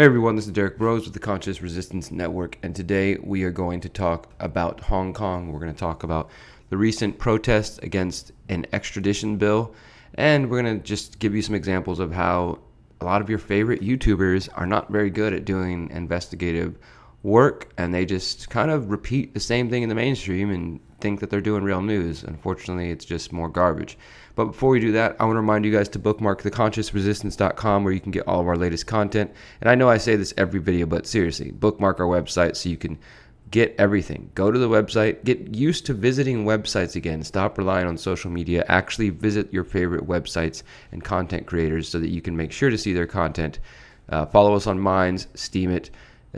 Hey everyone, this is Derrick Broze with the Conscious Resistance Network, and today we are going to talk about Hong Kong. We're going to talk about the recent protests against an extradition bill, and we're going to just give you some examples of how a lot of your favorite YouTubers are not very good at doing investigative work, and they just kind of repeat the same thing in the mainstream and think that they're doing real news. Unfortunately, it's just more garbage. But before we do that, I want to remind you guys to bookmark theconsciousresistance.com, where you can get all of our latest content. And I know I say this every video, but seriously, bookmark our website so you can get everything. Go to the website, get used to visiting websites again. Stop relying on social media. Actually visit your favorite websites and content creators so that you can make sure to see their content. Follow us on Minds, Steam it,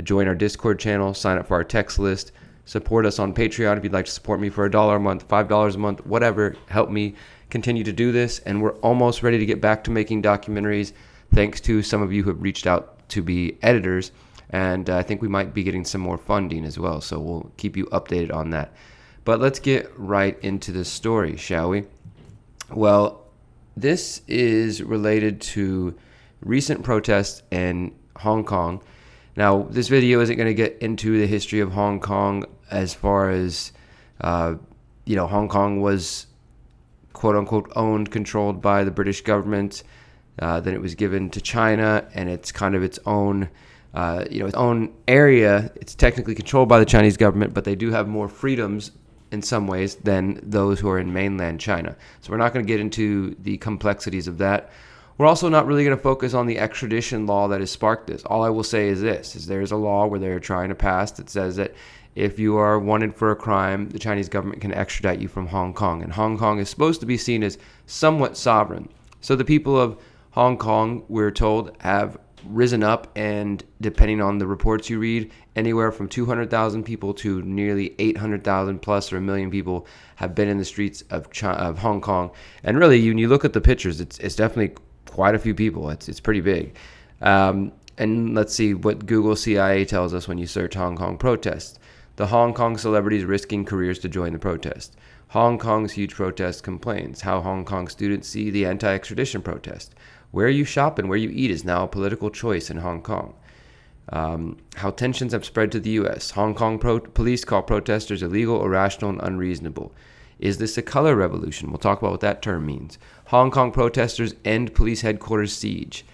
join our Discord channel, sign up for our text list, support us on Patreon if you'd like to support me for $1 a month, $5 a month, whatever. Help me continue to do this, and we're almost ready to get back to making documentaries, thanks to some of you who have reached out to be editors, and I think we might be getting some more funding as well, so we'll keep you updated on that. But let's get right into this story, shall we? Well, this is related to recent protests in Hong Kong. Now, this video isn't going to get into the history of Hong Kong as far as, Hong Kong was quote-unquote owned, controlled by the British government. Then it was given to China, and it's kind of its own, its own area. It's technically controlled by the Chinese government, but they do have more freedoms in some ways than those who are in mainland China. So we're not going to get into the complexities of that. We're also not really going to focus on the extradition law that has sparked this. All I will say is this, is there's a law where they're trying to pass that says that if you are wanted for a crime, the Chinese government can extradite you from Hong Kong. And Hong Kong is supposed to be seen as somewhat sovereign. So the people of Hong Kong, we're told, have risen up, and depending on the reports you read, anywhere from 200,000 people to nearly 800,000 plus or a million people have been in the streets of Hong Kong. And really, when you look at the pictures, it's definitely quite a few people. It's pretty big. And let's see what Google CIA tells us when you search Hong Kong protests. The Hong Kong celebrities risking careers to join the protest. Hong Kong's huge protest complains. How Hong Kong students see the anti-extradition protest. Where you shop and where you eat is now a political choice in Hong Kong. How tensions have spread to the U.S. Hong Kong police call protesters illegal, irrational, and unreasonable. Is this a color revolution? We'll talk about what that term means. Hong Kong protesters end police headquarters siege.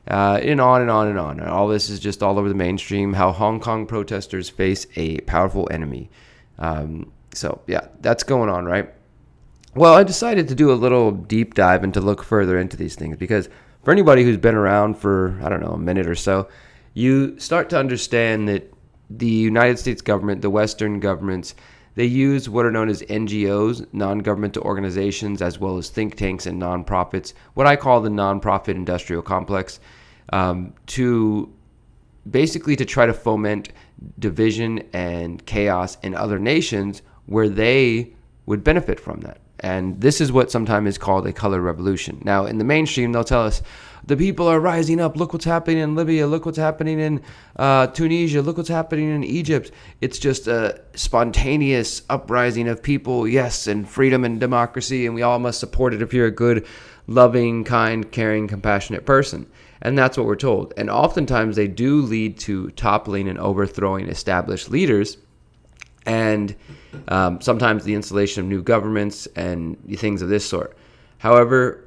And on and on and on. And all this is just all over the mainstream, how Hong Kong protesters face a powerful enemy. So, yeah, that's going on, right? Well, I decided to do a little deep dive and to look further into these things because for anybody who's been around for, a minute or so, you start to understand that the United States government, the Western governments, they use what are known as NGOs, non-governmental organizations, as well as think tanks and nonprofits, what I call the nonprofit industrial complex, to basically to try to foment division and chaos in other nations where they would benefit from that. And this is what sometimes is called a color revolution. Now, in the mainstream, they'll tell us the people are rising up. Look what's happening in Libya. Look what's happening in Tunisia. Look what's happening in Egypt. It's just a spontaneous uprising of people, yes, and freedom and democracy, and we all must support it if you're a good, loving, kind, caring, compassionate person. And that's what we're told. And oftentimes they do lead to toppling and overthrowing established leaders, and sometimes the installation of new governments and things of this sort. However,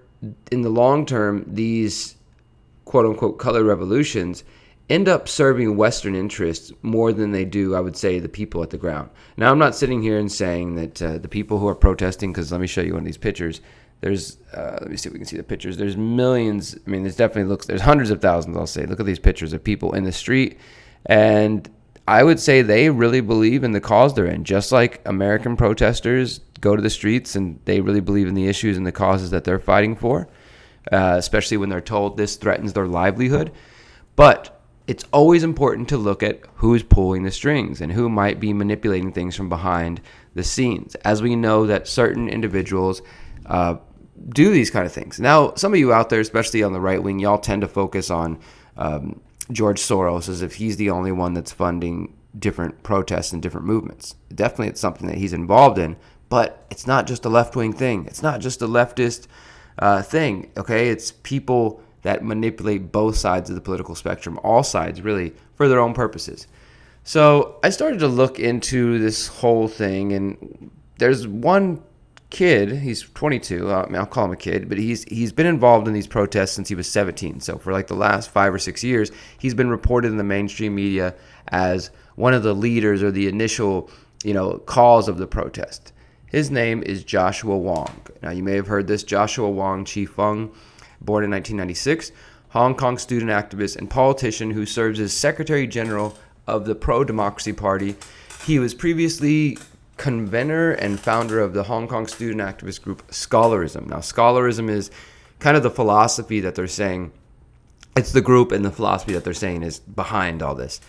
in the long term, these quote-unquote color revolutions end up serving Western interests more than they do, I would say, the people at the ground. Now, I'm not sitting here and saying that the people who are protesting, because let me show you one of these pictures. There's, let me see if we can see the pictures. There's millions. I mean, there's hundreds of thousands, I'll say. Look at these pictures of people in the street, and I would say they really believe in the cause they're in, just like American protesters go to the streets and they really believe in the issues and the causes that they're fighting for, especially when they're told this threatens their livelihood. But it's always important to look at who's pulling the strings and who might be manipulating things from behind the scenes, as we know that certain individuals do these kind of things. Now, some of you out there, especially on the right wing, y'all tend to focus on George Soros as if he's the only one that's funding different protests and different movements. Definitely it's something that he's involved in, but it's not just a left-wing thing. It's not just a leftist thing, okay? It's people that manipulate both sides of the political spectrum, all sides really, for their own purposes. So I started to look into this whole thing, and there's one kid, he's 22, I'll call him a kid, but he's been involved in these protests since he was 17. So for like the last 5 or 6 years, he's been reported in the mainstream media as one of the leaders or the initial, cause of the protest. His name is Joshua Wong. Now you may have heard this. Joshua Wong Chi-Fung, born in 1996, Hong Kong student activist and politician who serves as Secretary General of the Pro-Democracy Party. He was previously convener and founder of the Hong Kong student activist group Scholarism. Now, Scholarism is kind of the philosophy that they're saying, it's the group and the philosophy that they're saying is behind all this.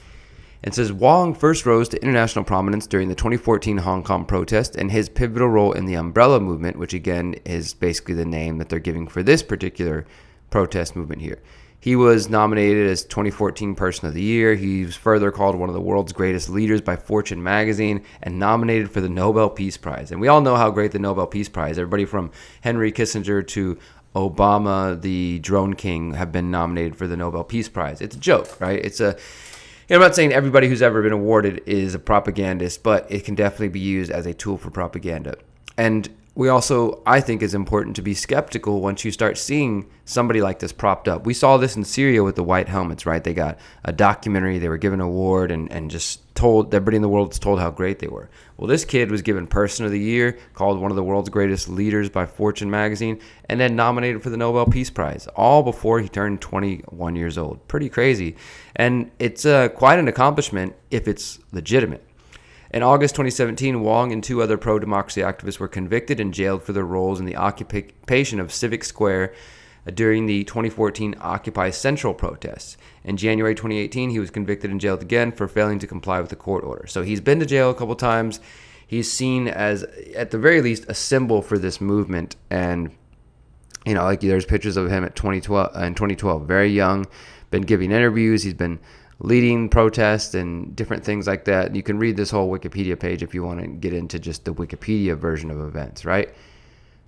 It says Wong first rose to international prominence during the 2014 Hong Kong protest, and his pivotal role in the Umbrella Movement, which again is basically the name that they're giving for this particular protest movement here. He was nominated as 2014 Person of the Year. He was further called one of the world's greatest leaders by Fortune magazine and nominated for the Nobel Peace Prize. And we all know how great the Nobel Peace Prize, everybody from Henry Kissinger to Obama, the drone king, have been nominated for the Nobel Peace Prize. It's a joke, right? I'm not saying everybody who's ever been awarded is a propagandist, but it can definitely be used as a tool for propaganda. And we also, I think, is important to be skeptical once you start seeing somebody like this propped up. We saw this in Syria with the white helmets, right? They got a documentary, they were given an award, and just told, everybody in the world was told how great they were. Well, this kid was given Person of the Year, called one of the world's greatest leaders by Fortune magazine, and then nominated for the Nobel Peace Prize, all before he turned 21 years old. Pretty crazy. And it's quite an accomplishment if it's legitimate. In August 2017, Wong and 2 other pro-democracy activists were convicted and jailed for their roles in the occupation of Civic Square during the 2014 Occupy Central protests. In January 2018, he was convicted and jailed again for failing to comply with the court order. So he's been to jail a couple times. He's seen as, at the very least, a symbol for this movement. And, there's pictures of him in 2012, very young, been giving interviews. He's been leading protests and different things like that. You can read this whole Wikipedia page if you want to get into just the Wikipedia version of events, right?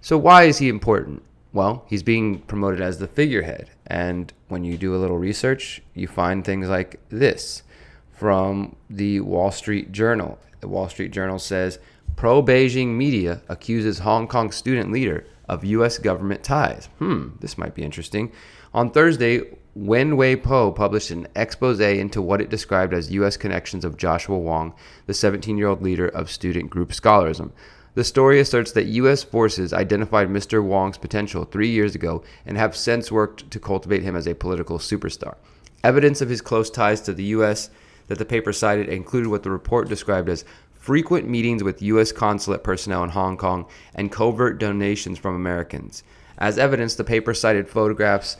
So why is he important? Well, he's being promoted as the figurehead. And when you do a little research, you find things like this from the Wall Street Journal. The Wall Street Journal says, pro-Beijing media accuses Hong Kong student leader of U.S. government ties. This might be interesting. On Thursday, Wen Wei Po published an expose into what it described as U.S. connections of Joshua Wong, the 17-year-old leader of student group Scholarism. The story asserts that U.S. forces identified Mr. Wong's potential 3 years ago and have since worked to cultivate him as a political superstar. Evidence of his close ties to the U.S. that the paper cited included what the report described as frequent meetings with U.S. consulate personnel in Hong Kong and covert donations from Americans. As evidence, the paper cited photographs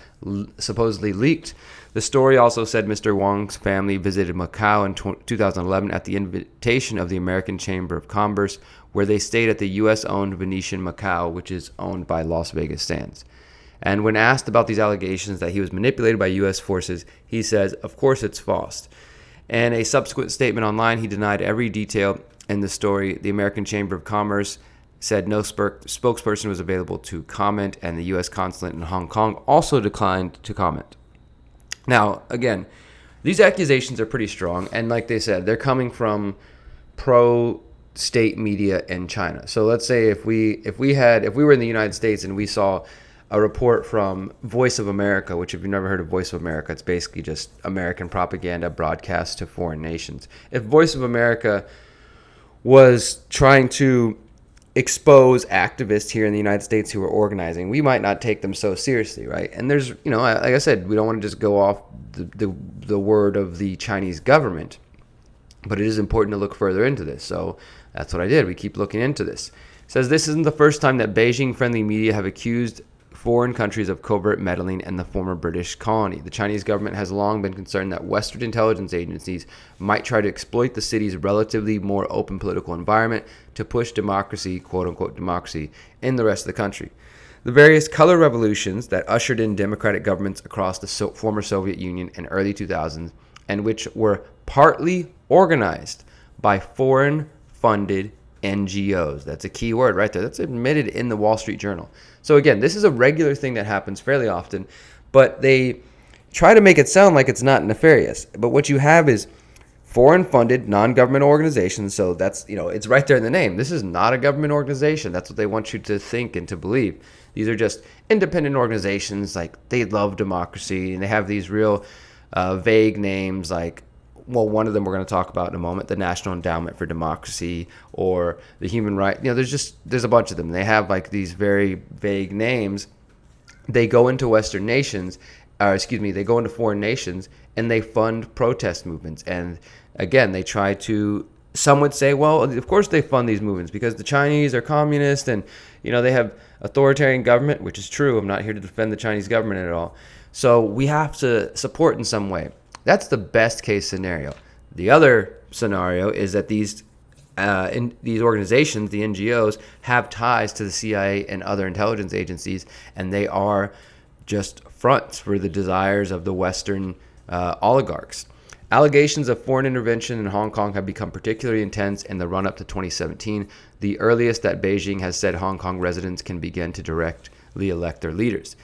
supposedly leaked. The story also said Mr. Wong's family visited Macau in 2011 at the invitation of the American Chamber of Commerce, where they stayed at the U.S.-owned Venetian Macau, which is owned by Las Vegas Sands. And when asked about these allegations that he was manipulated by U.S. forces, he says, of course it's false. In a subsequent statement online, he denied every detail in the story. The American Chamber of Commerce said no spokesperson was available to comment, and the U.S. consulate in Hong Kong also declined to comment. Now, again, these accusations are pretty strong, and like they said, they're coming from pro-state media in China. So let's say if we were in the United States and we saw a report from Voice of America, which if you've never heard of Voice of America, it's basically just American propaganda broadcast to foreign nations. If Voice of America was trying to expose activists here in the United States who are organizing, we might not take them so seriously, right? And there's, like I said, we don't want to just go off the word of the Chinese government, but it is important to look further into this. So that's what I did. We keep looking into this. It says this isn't the first time that Beijing-friendly media have accused foreign countries of covert meddling in the former British colony. The Chinese government has long been concerned that Western intelligence agencies might try to exploit the city's relatively more open political environment to push democracy, quote-unquote democracy, in the rest of the country. The various color revolutions that ushered in democratic governments across the former Soviet Union in early 2000s, and which were partly organized by foreign-funded NGOs. That's a key word right there. That's admitted in the Wall Street Journal. So again, this is a regular thing that happens fairly often, but they try to make it sound like it's not nefarious. But what you have is foreign-funded, non-government organizations. So that's, it's right there in the name. This is not a government organization. That's what they want you to think and to believe. These are just independent organizations. Like, they love democracy, and they have these real vague names like, well, one of them we're going to talk about in a moment, the National Endowment for Democracy, or the Human Rights. There's a bunch of them. They have like these very vague names. They go into Western nations, they go into foreign nations, and they fund protest movements. And again, they try to, some would say, well, of course they fund these movements because the Chinese are communist and, they have authoritarian government, which is true. I'm not here to defend the Chinese government at all. So we have to support in some way. That's the best case scenario. The other scenario is that these organizations, the NGOs, have ties to the CIA and other intelligence agencies, and they are just fronts for the desires of the Western oligarchs. Allegations of foreign intervention in Hong Kong have become particularly intense in the run-up to 2017, the earliest that Beijing has said Hong Kong residents can begin to directly elect their leaders.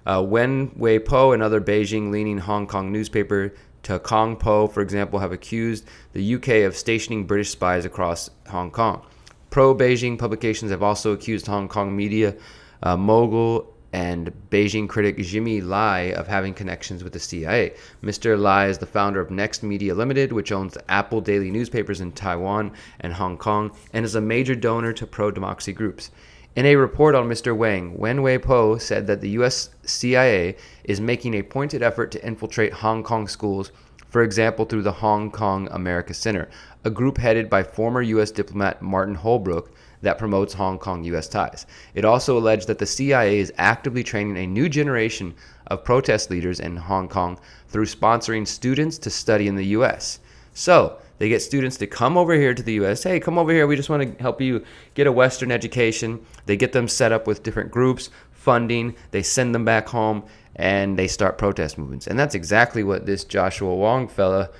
Wen Weipo and other Beijing-leaning Hong Kong newspaper Ta Kong Po, for example, have accused the UK of stationing British spies across Hong Kong. Pro-Beijing publications have also accused Hong Kong media mogul and Beijing critic Jimmy Lai of having connections with the CIA. Mr. Lai is the founder of Next Media Limited, which owns the Apple Daily newspapers in Taiwan and Hong Kong, and is a major donor to pro-democracy groups. In a report on Mr. Wang, Wen Weipo said that the U.S. CIA is making a pointed effort to infiltrate Hong Kong schools, for example, through the Hong Kong America Center, a group headed by former U.S. diplomat Martin Holbrook that promotes Hong Kong-U.S. ties. It also alleged that the CIA is actively training a new generation of protest leaders in Hong Kong through sponsoring students to study in the U.S. So they get students to come over here to the U.S. Hey, come over here. We just want to help you get a Western education. They get them set up with different groups, funding. They send them back home, and they start protest movements. And that's exactly what this Joshua Wong fella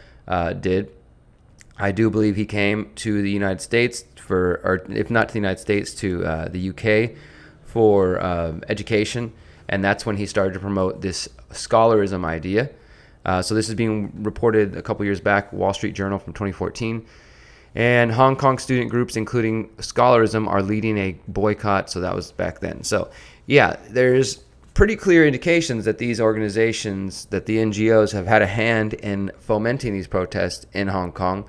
did. I do believe he came to the United States or if not to the United States, to the UK for education. And that's when he started to promote this scholarism idea. So this is being reported a couple years back, Wall Street Journal from 2014. And Hong Kong student groups, including scholarism, are leading a boycott. So that was back then. So yeah, there's pretty clear indications that these organizations, that the NGOs, have had a hand in fomenting these protests in Hong Kong.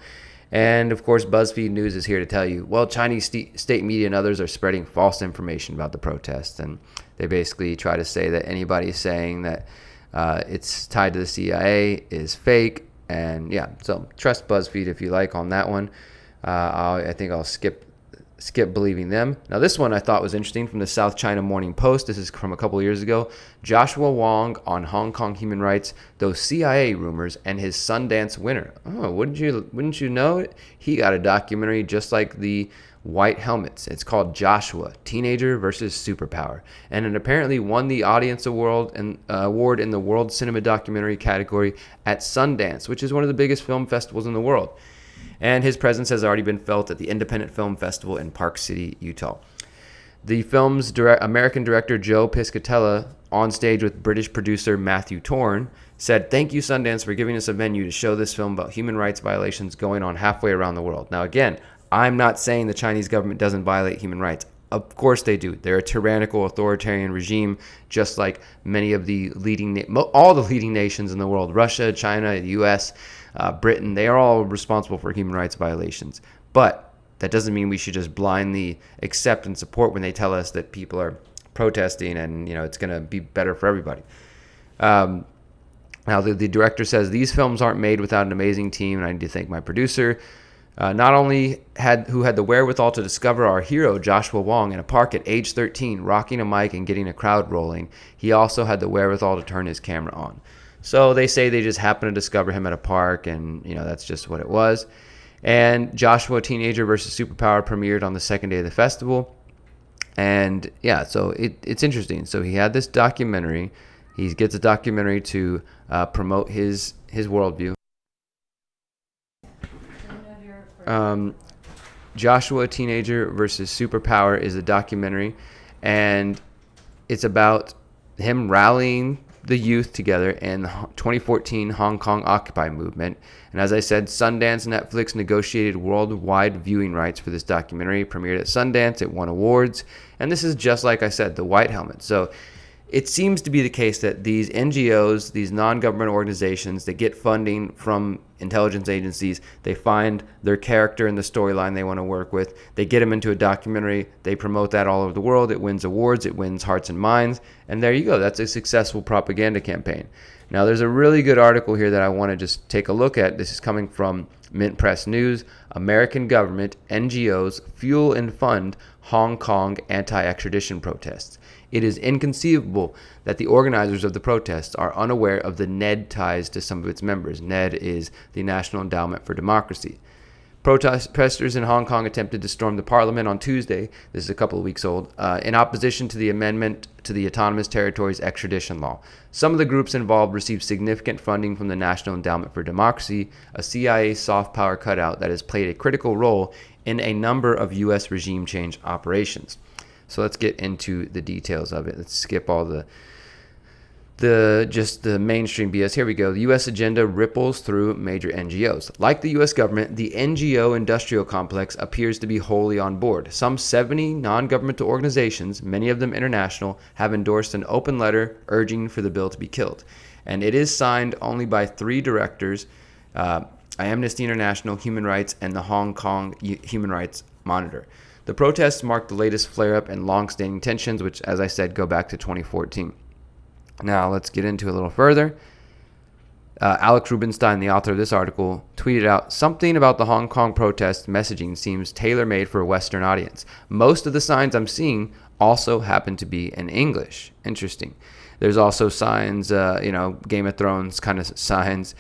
And of course, BuzzFeed News is here to tell you, well, Chinese state media and others are spreading false information about the protests. And they basically try to say that anybody saying that it's tied to the CIA is fake. And yeah, so trust BuzzFeed if you like on that one. I think I'll skip believing them. Now, this one I thought was interesting from the South China Morning Post. This is from a couple of years ago. Joshua Wong on Hong Kong human rights, those CIA rumors, and his Sundance winner. Oh, wouldn't you know it? He got a documentary just like the White Helmets. It's called Joshua, Teenager versus Superpower. And it apparently won the Audience Award in the World Cinema Documentary category at Sundance, which is one of the biggest film festivals in the world. And his presence has already been felt at the Independent Film Festival in Park City, Utah. The film's American director Joe Piscatella, on stage with British producer Matthew Torn, said, "Thank you, Sundance, for giving us a venue to show this film about human rights violations going on halfway around the world." Now, again, I'm not saying the Chinese government doesn't violate human rights. Of course they do. They're a tyrannical, authoritarian regime, just like many of the all the leading nations in the world: Russia, China, the U.S., Britain. They are all responsible for human rights violations. But that doesn't mean we should just blindly accept and support when they tell us that people are protesting and it's going to be better for everybody. Now, the director says, "These films aren't made without an amazing team, and I need to thank my producer. Not only who had the wherewithal to discover our hero, Joshua Wong, in a park at age 13, rocking a mic and getting a crowd rolling, he also had the wherewithal to turn his camera on." So they say they just happened to discover him at a park, and that's just what it was. And Joshua, Teenager versus Superpower premiered on the second day of the festival. And yeah, so it's interesting. So he had this documentary. He gets a documentary to promote his worldview. Joshua, Teenager versus Superpower is a documentary, and it's about him rallying the youth together in the 2014 Hong Kong Occupy movement. And as I said, Sundance Netflix negotiated worldwide viewing rights for this documentary. It premiered at Sundance. It won awards. And this is just like I said, the White Helmet. So it seems to be the case that these NGOs, these non-government organizations, they get funding from intelligence agencies. They find their character in the storyline they want to work with. They get them into a documentary. They promote that all over the world. It wins awards. It wins hearts and minds. And there you go. That's a successful propaganda campaign. Now, there's a really good article here that I want to just take a look at. This is coming from Mint Press News. American government, NGOs, fuel and fund Hong Kong anti-extradition protests. It is inconceivable that the organizers of the protests are unaware of the NED ties to some of its members. NED is the National Endowment for Democracy. Protesters in Hong Kong attempted to storm the parliament on Tuesday, this is a couple of weeks old, in opposition to the amendment to the Autonomous Territories extradition law. Some of the groups involved received significant funding from the National Endowment for Democracy, a CIA soft power cutout that has played a critical role in a number of U.S. regime change operations. So let's get into the details of it. Let's skip all the mainstream BS. Here we go. The U.S. agenda ripples through major NGOs. Like the U.S. government, the NGO industrial complex appears to be wholly on board. Some 70 non-governmental organizations, many of them international, have endorsed an open letter urging for the bill to be killed. And it is signed only by 3 directors, Amnesty International, Human Rights, and the Hong Kong Human Rights Monitor. The protests mark the latest flare-up in long-standing tensions, which, as I said, go back to 2014. Now, let's get into it a little further. Alex Rubinstein, the author of this article, tweeted out, "Something about the Hong Kong protest messaging seems tailor-made for a Western audience. Most of the signs I'm seeing also happen to be in English." Interesting. There's also signs, Game of Thrones kind of signs.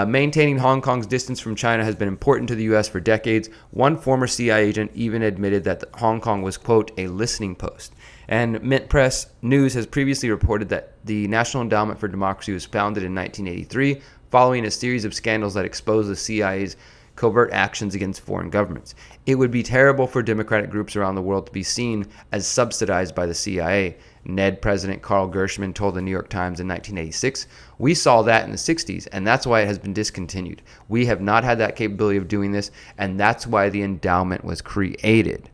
Maintaining Hong Kong's distance from China has been important to the U.S. for decades. One former CIA agent even admitted that Hong Kong was, quote, a listening post. And Mint Press News has previously reported that the National Endowment for Democracy was founded in 1983 following a series of scandals that exposed the CIA's covert actions against foreign governments. It would be terrible for democratic groups around the world to be seen as subsidized by the CIA. NED President Carl Gershman told the New York Times in 1986, "We saw that in the 60s, and that's why it has been discontinued. We have not had that capability of doing this, and that's why the endowment was created."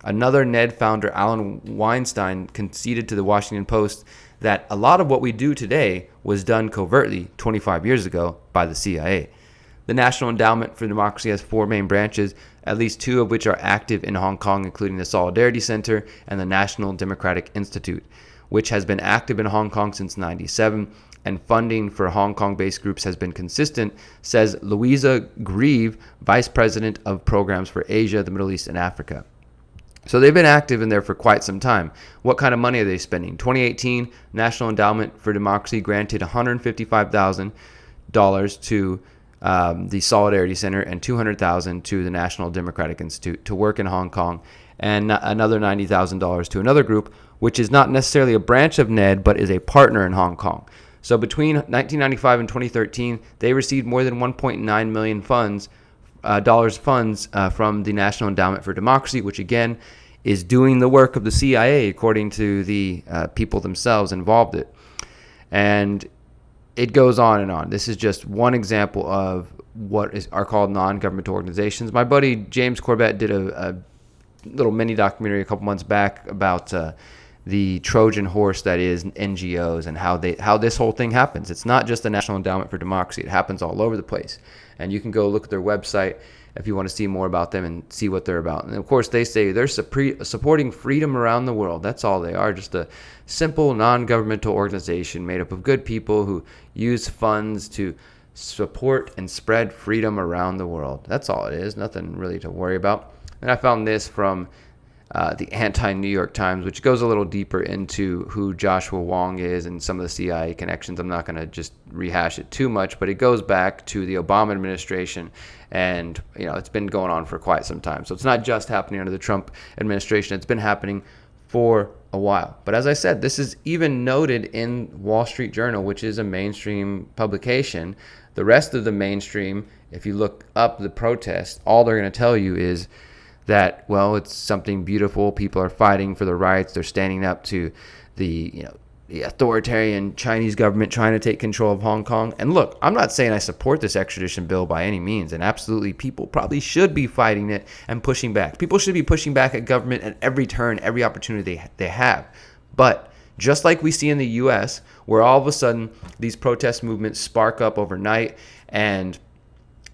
Another NED founder, Alan Weinstein, conceded to the Washington Post that a lot of what we do today was done covertly 25 years ago by the CIA. The National Endowment for Democracy has 4 main branches, at least 2 of which are active in Hong Kong, including the Solidarity Center and the National Democratic Institute, which has been active in Hong Kong since 1997, and funding for Hong Kong-based groups has been consistent, says Louisa Grieve, Vice President of Programs for Asia, the Middle East, and Africa. So they've been active in there for quite some time. What kind of money are they spending? 2018, National Endowment for Democracy granted $155,000 to the Solidarity Center and $200,000 to the National Democratic Institute to work in Hong Kong, and another $90,000 to another group, which is not necessarily a branch of NED, but is a partner in Hong Kong. So between 1995 and 2013, they received more than $1.9 million funds from the National Endowment for Democracy, which again is doing the work of the CIA according to the people themselves involved in it. And it goes on and on. This is just one example of what are called non-governmental organizations. My buddy James Corbett did a little mini documentary a couple months back about the Trojan horse that is NGOs and how this whole thing happens. It's not just the National Endowment for Democracy. It happens all over the place. And you can go look at their website if you want to see more about them and see what they're about. And of course, they say they're supporting freedom around the world. That's all they are, just a simple non-governmental organization made up of good people who use funds to support and spread freedom around the world. That's all it is, nothing really to worry about. And I found this from the anti-New York Times, which goes a little deeper into who Joshua Wong is and some of the CIA connections. I'm not going to just rehash it too much, but it goes back to the Obama administration, and it's been going on for quite some time. So it's not just happening under the Trump administration. It's been happening for a while. But as I said, this is even noted in Wall Street Journal, which is a mainstream publication. The rest of the mainstream, if you look up the protest, all they're going to tell you is that, well, it's something beautiful. People are fighting for their rights. They're standing up to the the authoritarian Chinese government trying to take control of Hong Kong. And look, I'm not saying I support this extradition bill by any means, and absolutely people probably should be fighting it and pushing back. People should be pushing back at government at every turn, every opportunity they have. But just like we see in the US, where all of a sudden these protest movements spark up overnight and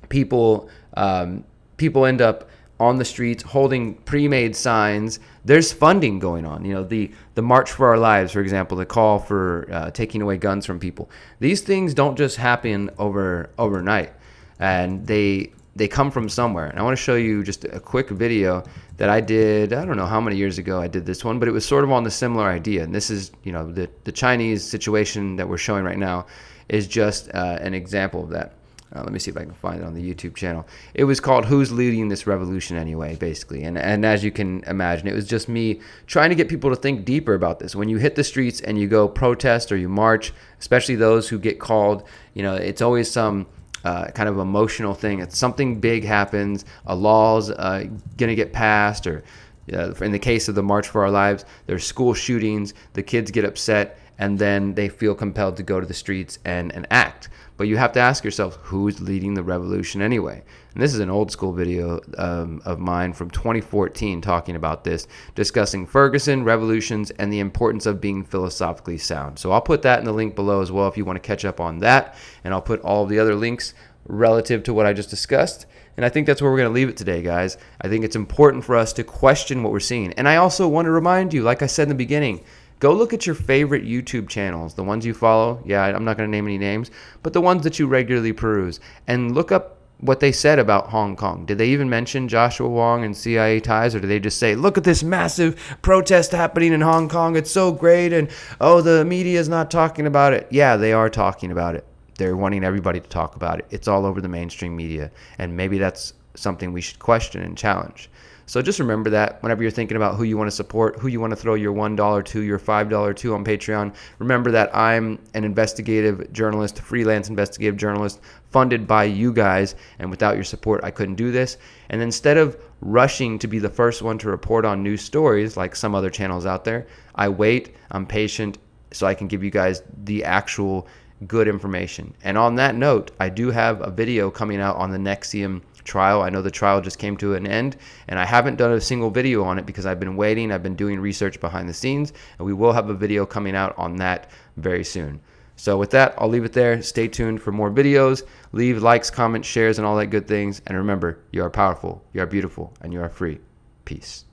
people end up on the streets holding pre-made signs. There's funding going on. The March for Our Lives, for example, the call for taking away guns from people. These things don't just happen overnight, and they come from somewhere. And I want to show you just a quick video that I did. I don't know how many years ago I did this one, but it was sort of on the similar idea. And this is, the Chinese situation that we're showing right now is just an example of that. Let me see if I can find it on the YouTube channel. It was called Who's Leading This Revolution Anyway, basically. And as you can imagine, it was just me trying to get people to think deeper about this. When you hit the streets and you go protest or you march, especially those who get called, it's always some kind of emotional thing. It's something big happens, a law's going to get passed, or in the case of the March for Our Lives, there's school shootings, the kids get upset, and then they feel compelled to go to the streets and act. But you have to ask yourself, who's leading the revolution anyway? And this is an old school video of mine from 2014 talking about this, discussing Ferguson, revolutions, and the importance of being philosophically sound. So I'll put that in the link below as well if you want to catch up on that. And I'll put all the other links relative to what I just discussed. And I think that's where we're going to leave it today, guys. I think it's important for us to question what we're seeing. And I also want to remind you, like I said in the beginning, go look at your favorite YouTube channels, the ones you follow. Yeah, I'm not going to name any names, but the ones that you regularly peruse, and look up what they said about Hong Kong. Did they even mention Joshua Wong and CIA ties, or did they just say, look at this massive protest happening in Hong Kong, it's so great, and oh, the media is not talking about it? Yeah, they are talking about it. They're wanting everybody to talk about it. It's all over the mainstream media, and maybe that's something we should question and challenge. So just remember that whenever you're thinking about who you want to support, who you want to throw your $1 to, your $5 to on Patreon, remember that I'm an investigative journalist, freelance investigative journalist, funded by you guys, and without your support, I couldn't do this. And instead of rushing to be the first one to report on news stories like some other channels out there, I wait, I'm patient, so I can give you guys the actual good information. And on that note, I do have a video coming out on the NXIVM trial. I know the trial just came to an end, and I haven't done a single video on it because I've been waiting. I've been doing research behind the scenes, and we will have a video coming out on that very soon. So with that, I'll leave it there. Stay tuned for more videos. Leave likes, comments, shares, and all that good things. And remember, you are powerful, you are beautiful, and you are free. Peace.